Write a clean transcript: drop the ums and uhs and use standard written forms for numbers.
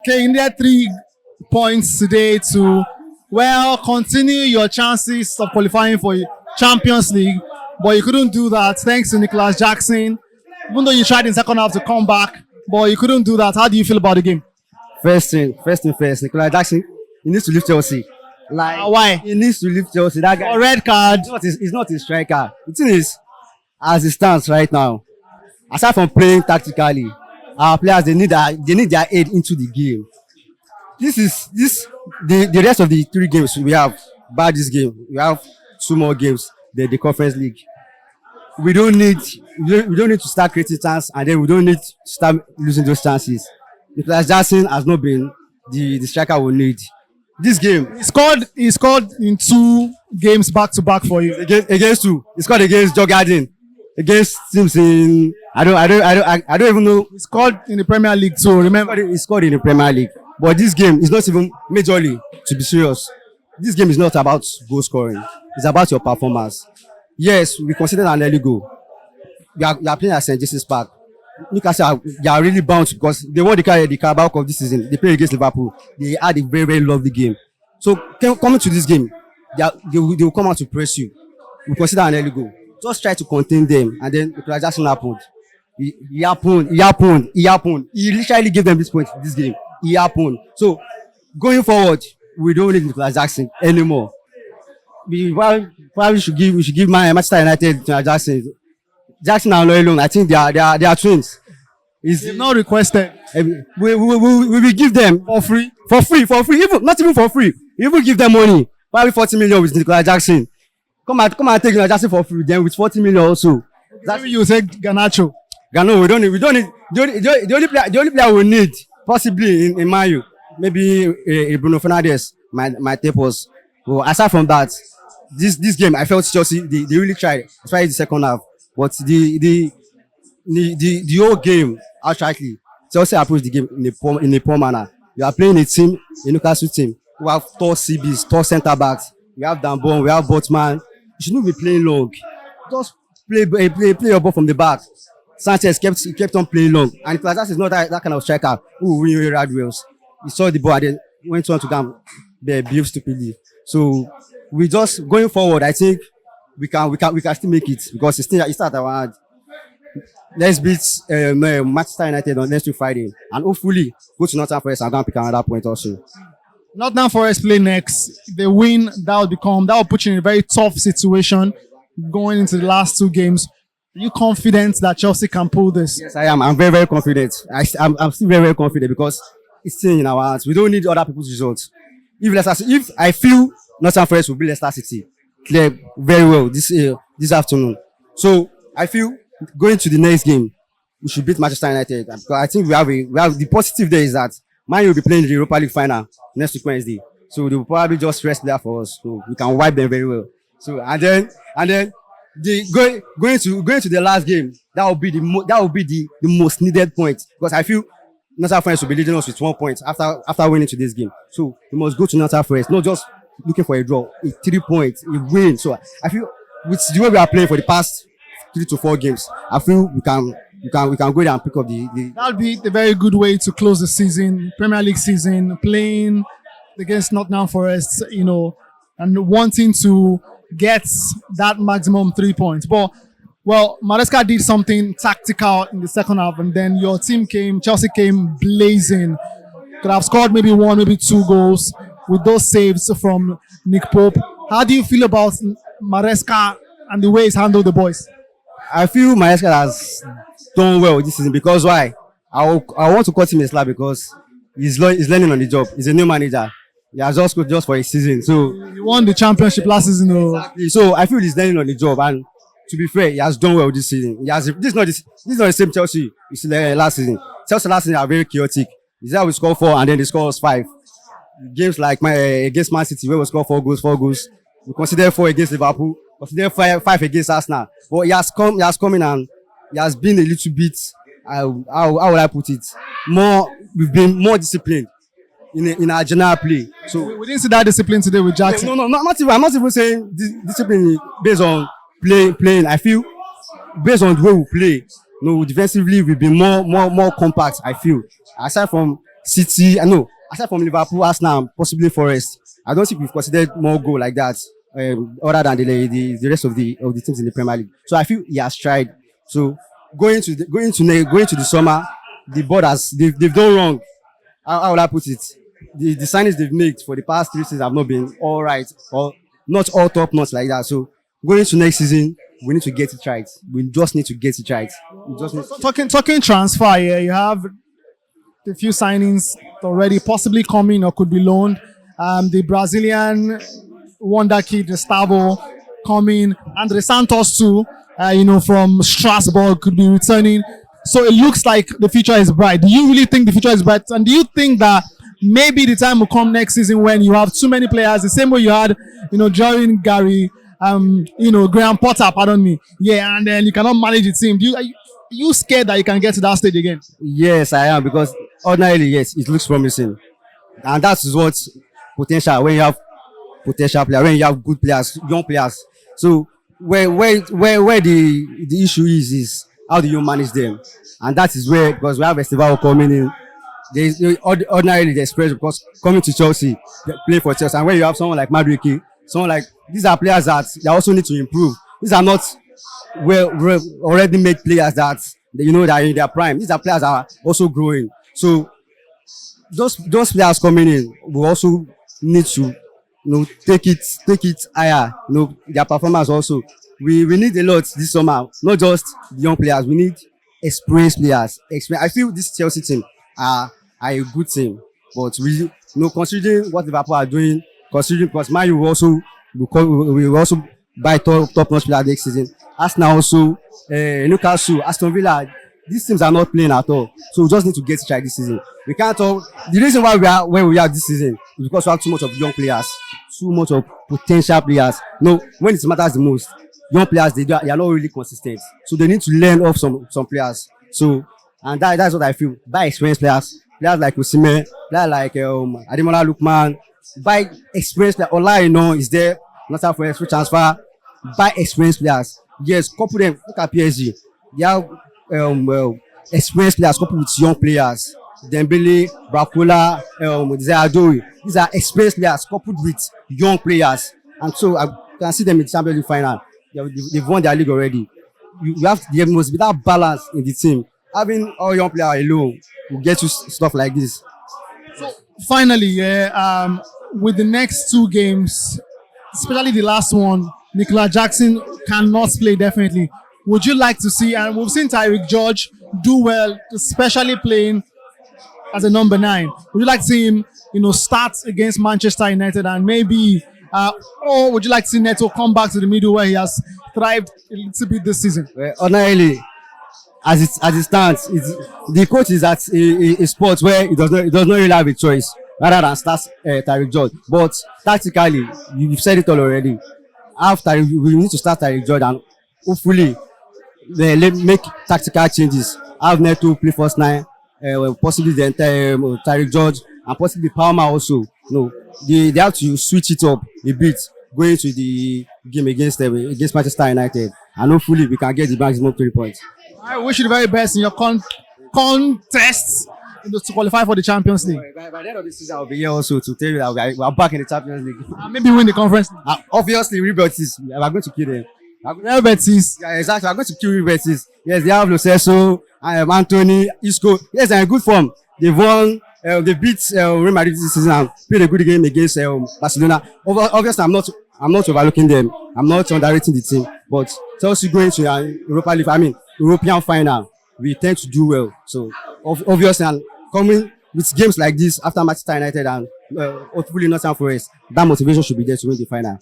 Okay, you need 3 points today to, well, continue your chances of qualifying for Champions League, but you couldn't do that thanks to Nicolas Jackson. Even though you tried in second half to come back, but you couldn't do that. How do you feel about the game? First thing first. Nicolas Jackson, he needs to leave Chelsea. Why? He needs to leave Chelsea. That guy. A red card. He's not a striker. The thing is, as it stands right now, aside from playing tactically, our players they need their aid into the game. The rest of the 3 games we have. By this game, we have 2 more games. The Conference League. We don't need to start creating chances, and then we don't need to start losing those chances. Nicolas Jackson has not been the striker we need. This game, He scored in 2 games back to back for you. against 2. He scored against Garden, against teams in I don't even know. He scored in the Premier League too. Remember, He scored in the Premier League, but this game is not even majorly, to be serious. This game is not about goal scoring. It's about your performance. Yes, we consider an early goal. You are playing at St. James's Park. Newcastle, they are really bound because they won the Carabao Cup this season. They played against Liverpool. They had a very, very lovely game. So coming to this game, they will come out to press you. We consider an early goal. Just try to contain them, and then Nicolas Jackson happened. He happened. He literally gave them this point. This game, he happened. So going forward, we don't need Nicolas Jackson anymore. We probably should give Manchester United to Jackson. Jackson and Loyalon, I think they are twins. they've not requested. We will give them for free, even not even for free. We will give them money. Probably 40 million with Nicolas Jackson. Come and take Nicolas Jackson for free. Then with 40 million also. Maybe you say Garnacho. No, we don't need. The only player we need possibly in Man U, maybe Bruno Fernandes might take us. Well, aside from that, this game I felt Chelsea they really tried, especially the second half. But the whole game outrightly, Chelsea approached the game in a poor manner. You are playing a Newcastle team who have tall CBs, tall centre backs. We have Dambon, we have Botman. You shouldn't be playing long. Just play your ball from the back. Sanchez kept on playing long, and Nicolas is not that kind of striker who will win red duels. He saw the ball and then went on to go behave stupidly. So we just going forward, I think we can still make it because it's not our hand. Let's beat Manchester United on next week Friday, and hopefully go to Nottingham Forest and go and pick another point also. Nottingham Forest play next. If they win, that will put you in a very tough situation going into the last 2 games. Are you confident that Chelsea can pull this? Yes, I am. I'm very, very confident. I'm still very, very confident because it's still in our hands. We don't need other people's results. If I feel Nottingham Forest will beat Leicester City, clear very well this afternoon. So I feel going to the next game, we should beat Manchester United because I think we have the positive there is that Man U will be playing the Europa League final next week Wednesday. So they will probably just rest there for us, so we can wipe them very well. So and then going to the last game, that will be the most needed point because I feel Nottingham Forest will be leading us with 1 point after winning today's game. So we must go to Nottingham Forest, not just looking for a draw, a 3 points, a win. So I feel with the way we are playing for the past 3 to 4 games, I feel we can go there and pick up the. That'll be a very good way to close the season, Premier League season, playing against Nottingham Forest, and wanting to get that maximum 3 points. But Maresca did something tactical in the second half, and then your team Chelsea came blazing. Could have scored maybe 1, maybe 2 goals with those saves from Nick Pope. How do you feel about Maresca and the way he's handled the boys? I feel Maresca has done well this season because why? I want to cut him a slap because he's learning on the job. He's a new manager. He has just coached just for a season. So he won the championship last season. Exactly. So I feel he's learning on the job, and to be fair, he has done well this season. This is not the same Chelsea you see last season. Chelsea last season are very chaotic. Is that we score 4 and then they score 5. Games like against Man City where we score 4 goals. We consider 4 against Liverpool. Consider 5 against Arsenal. But he has come in and he has been a little bit. How would I put it? We've been more disciplined in our general play. So we didn't see that discipline today with Jackson. No, not even. I'm not even saying discipline based on playing. I feel based on the way we play. Defensively we've been more compact. I feel aside from City. I know aside from Liverpool, Arsenal, and possibly Forest, I don't think we've considered more goal like that. Other than the rest of the teams in the Premier League. So I feel he has tried. So going to the summer, the board has they've done wrong. How will I put it? The signings they've made for the past 3 seasons have not been all right or not all top notch like that. So going into next season, we need to get it right. We just need to get it right. We just need Talking transfer, yeah, you have a few signings already possibly coming or could be loaned. The Brazilian wonder kid Gustavo coming, Andre Santos too, from Strasbourg could be returning. So it looks like the future is bright. Do you really think the future is bright? And do you think that maybe the time will come next season when you have too many players, the same way you had, during Gary, Graham Potter, pardon me. Yeah, and then you cannot manage the team. Are you scared that you can get to that stage again? Yes, I am, because ordinarily, yes, it looks promising. And that is what potential, when you have potential players, when you have good players, young players. So where the issue is how do you manage them? And that is where, because we have Esteban coming in, ordinarily the experience, because coming to Chelsea, play for Chelsea, and when you have someone like Madueke, someone like, these are players that they also need to improve. These are not already made players that that are in their prime. These are players that are also growing. So those players coming in will also need to take it higher. Their performance also. We need a lot this summer, not just the young players. We need experienced players. I feel this Chelsea team are a good team, but we considering what Liverpool are doing, considering because Man U will also buy top notch players next season. Arsenal also, Newcastle, Aston Villa. These teams are not playing at all, so we just need to get it right this season. We can't talk. The reason why we are where we are this season is because we have too much of young players, too much of potential players. When it matters the most, young players they are not really consistent, so they need to learn off some players. So, and that's what I feel. Buy experienced players like Osimhen, players like Ademola Lookman. Buy experienced players. Ola, is there. Not for free transfer. Buy experienced players. Yes, couple them. Look at PSG. They have experienced players coupled with young players. Dembele, Bracola, Adoi. These are experienced players coupled with young players, and so I can see them in the Champions League final. They've won their league already. There must be that balance in the team. Having all young players alone will get you stuff like this. So finally, with the next two games, especially the last one, Nicolas Jackson cannot play definitely. Would you like to see, and we've seen Tyreek George do well, especially playing as a number 9. Would you like to see him, start against Manchester United and maybe, or would you like to see Neto come back to the middle where he has thrived a little bit this season? Well, ordinarily, as it stands, the coach is at a spot where he does not really have a choice rather than start Tyreek George. But tactically, you've said it all already. After we need to start Tyreek George and hopefully they make tactical changes. Have Neto play first 9, possibly the entire Tyreek George and possibly Palmer also. They have to switch it up a bit going to the game against Manchester United, and hopefully we can get the maximum 3 points. I wish you the very best in your contests to qualify for the Champions League. By the end of the season, I'll be here also to tell you that we are back in the Champions League. Maybe win the conference. Obviously, Real Betis, we are going to kill them. Real Betis. Yeah, exactly. We are going to kill Real Betis. Yes, they have Lo Celso, Anthony, Isco. Yes, they're in good form. They've won. They beat Real Madrid this season and played a good game against Barcelona. Obviously, I'm not overlooking them. I'm not underrating the team. But Chelsea going to European final, we tend to do well. So obviously, and coming with games like this after Manchester United and hopefully Nottingham Forest, that motivation should be there to win the final.